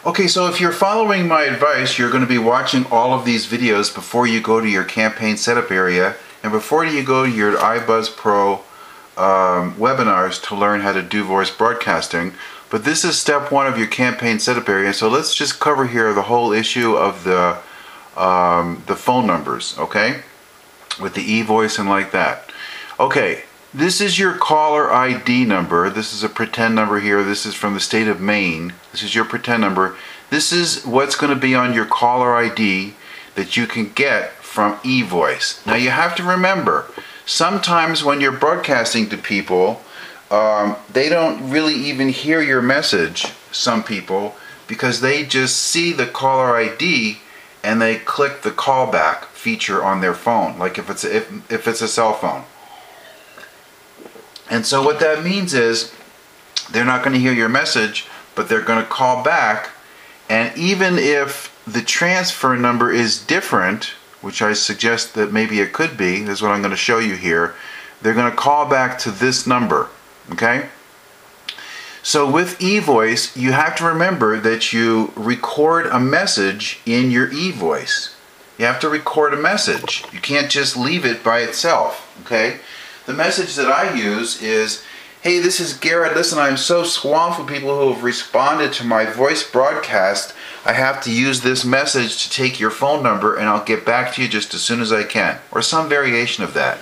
Okay, so if you're following my advice, you're going to be watching all of these videos before you go to your campaign setup area and before you go to your ibuzzpro webinars to learn how to do voice broadcasting. But this is step one of your campaign setup area, so let's just cover here the whole issue of the phone numbers, okay? With the eVoice and like that. Okay, this is your caller ID number. This is a pretend number here. This is from the state of Maine. This is your pretend number. This is what's going to be on your caller ID that you can get from eVoice. Now you have to remember, sometimes when you're broadcasting to people, they don't really even hear your message, some people, because they just see the caller ID and they click the callback feature on their phone, like if it's a cell phone. And so what that means is they're not going to hear your message, but they're going to call back, and even if the transfer number is different, which I suggest that maybe it could be, this is what I'm going to show you here, they're going to call back to this number, okay? So with eVoice, you have to remember that you record a message in your eVoice. You have to record a message. You can't just leave it by itself, okay? The message that I use is, hey, this is Garrett. Listen, I'm so swamped with people who have responded to my voice broadcast. I have to use this message to take your phone number and I'll get back to you just as soon as I can. Or some variation of that.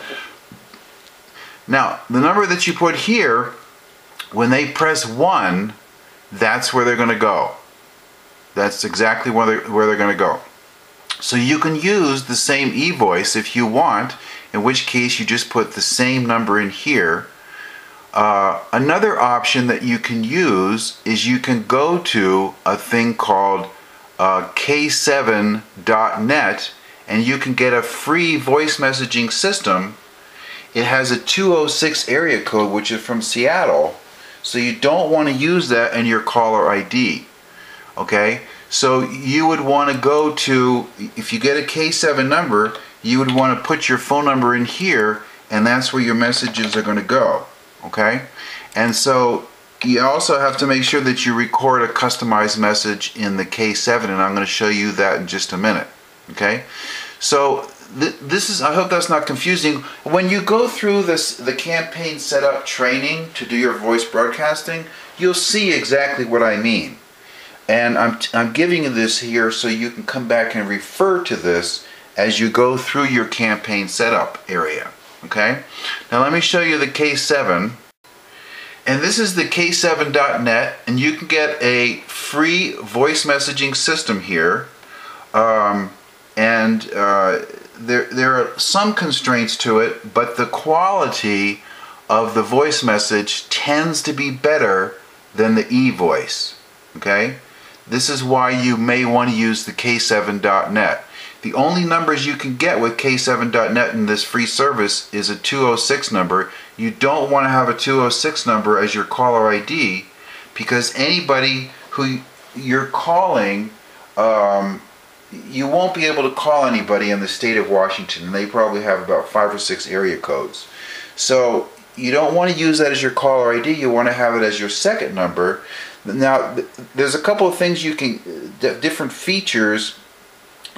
Now, the number that you put here, when they press 1, that's where they're going to go. That's exactly where they're going to go. So you can use the same eVoice if you want, in which case you just put the same number in here. Another option that you can use is you can go to a thing called k7.net and you can get a free voice messaging system. It has a 206 area code, which is from Seattle, so you don't want to use that in your caller ID. Okay, so you would want to go to, if you get a K7 number, you would want to put your phone number in here, and that's where your messages are going to go. Okay, and so you also have to make sure that you record a customized message in the K7, and I'm going to show you that in just a minute. Okay, so this is, I hope that's not confusing. When you go through the campaign setup training to do your voice broadcasting, you'll see exactly what I mean. And I'm giving you this here so you can come back and refer to this as you go through your campaign setup area. Okay? Now let me show you the K7. And this is the k7.net, and you can get a free voice messaging system here. There are some constraints to it, but the quality of the voice message tends to be better than the eVoice. Okay? This is why you may want to use the k7.net. The only numbers you can get with k7.net in this free service is a 206 number. You don't want to have a 206 number as your caller ID, because anybody who you're calling, you won't be able to call anybody in the state of Washington, and they probably have about 5 or 6 area codes. So you don't want to use that as your caller ID. You want to have it as your second number. Now, there's a couple of things you can, different features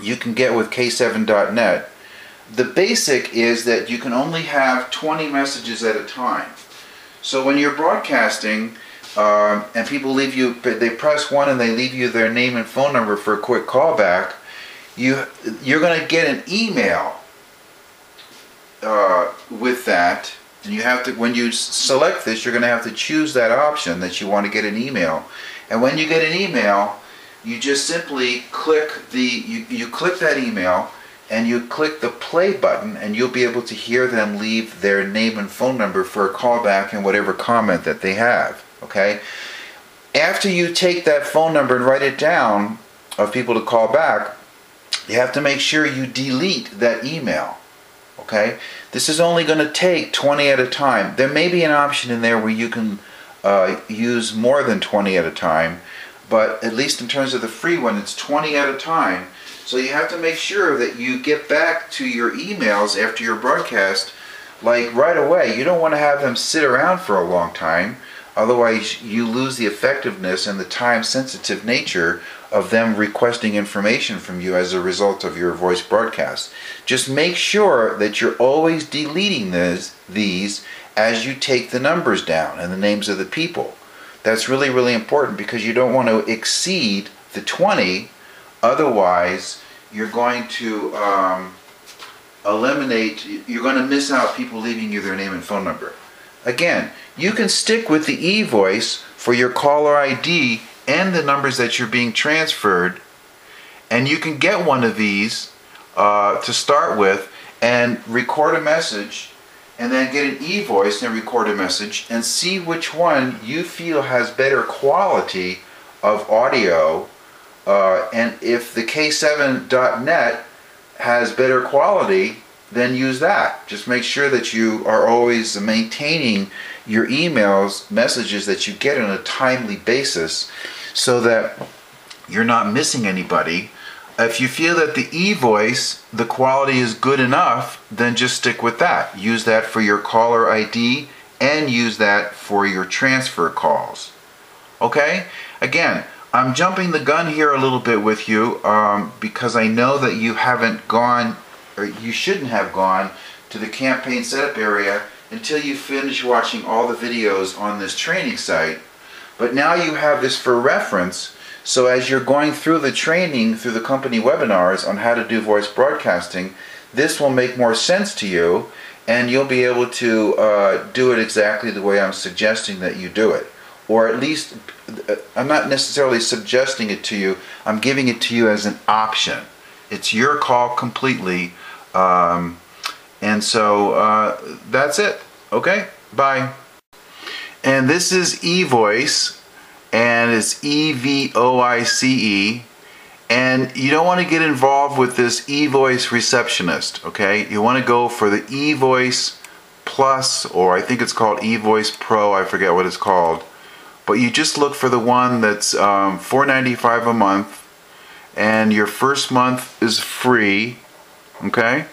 you can get with k7.net. The basic is that you can only have 20 messages at a time. So when you're broadcasting and people leave you, they press 1 and they leave you their name and phone number for a quick callback, you're going to get an email with that. And you have to, when you select this, you're going to have to choose that option that you want to get an email. And when you get an email, you just simply click you click that email and you click the play button, and you'll be able to hear them leave their name and phone number for a callback and whatever comment that they have. Okay? After you take that phone number and write it down of people to call back, you have to make sure you delete that email. Okay? This is only going to take 20 at a time. There may be an option in there where you can use more than 20 at a time, but at least in terms of the free one, it's 20 at a time. So you have to make sure that you get back to your emails after your broadcast like right away. You don't want to have them sit around for a long time. Otherwise, you lose the effectiveness and the time-sensitive nature of them requesting information from you as a result of your voice broadcast. Just make sure that you're always deleting these as you take the numbers down and the names of the people. That's really, really important because you don't want to exceed the 20. Otherwise, you're going to you're going to miss out people leaving you their name and phone number. Again, you can stick with the eVoice for your caller ID and the numbers that you're being transferred, and you can get one of these to start with and record a message, and then get an eVoice and record a message and see which one you feel has better quality of audio, and if the K7.net has better quality, then use that. Just make sure that you are always maintaining your emails, messages that you get on a timely basis so that you're not missing anybody. If you feel that the eVoice, the quality is good enough, then just stick with that. Use that for your caller ID and use that for your transfer calls. Okay? Again, I'm jumping the gun here a little bit with you because I know that you haven't gone, or you shouldn't have gone, to the campaign setup area until you finish watching all the videos on this training site. But now you have this for reference, so as you're going through the training through the company webinars on how to do voice broadcasting, this will make more sense to you and you'll be able to do it exactly the way I'm suggesting that you do it. Or at least, I'm not necessarily suggesting it to you, I'm giving it to you as an option. It's your call completely. And so that's it. Okay? Bye. And this is eVoice, and it's eVoice. And you don't want to get involved with this eVoice receptionist, okay? You want to go for the eVoice Plus, or I think it's called eVoice Pro, I forget what it's called. But you just look for the one that's $4.95 a month, and your first month is free, okay?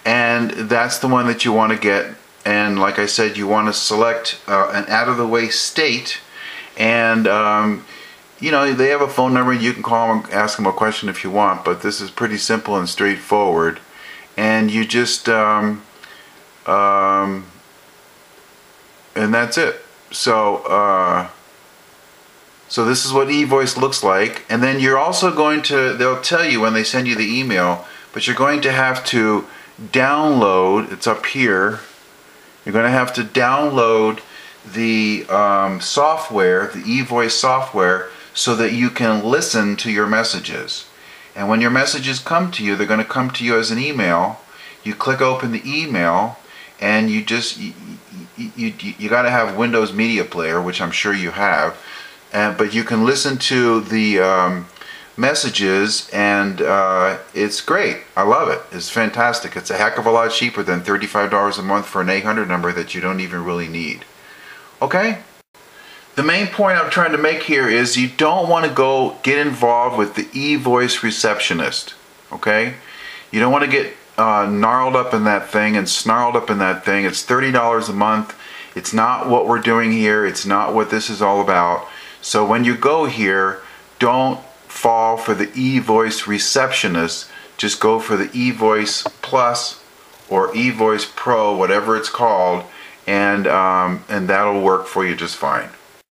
And that's the one that you want to get. And like I said, you want to select an out-of-the-way state, and you know, they have a phone number, and you can call them and ask them a question if you want, but this is pretty simple and straightforward. And you just and that's it. So so this is what eVoice looks like. And then you're also going to, they'll tell you when they send you the email, but you're going to have to download, it's up here, you're going to have to download the software, the eVoice software, so that you can listen to your messages. And when your messages come to you, they're going to come to you as an email. You click open the email, and you just, you got to have Windows Media Player, which I'm sure you have. But you can listen to the messages, and it's great. I love it. It's fantastic. It's a heck of a lot cheaper than $35 a month for an 800 number that you don't even really need. Okay? The main point I'm trying to make here is you don't want to go get involved with the eVoice receptionist. Okay? You don't want to get gnarled up in that thing and snarled up in that thing. It's $30 a month. It's not what we're doing here. It's not what this is all about. So when you go here, don't fall for the eVoice receptionist. Just go for the eVoice Plus or eVoice Pro, whatever it's called, and that'll work for you just fine.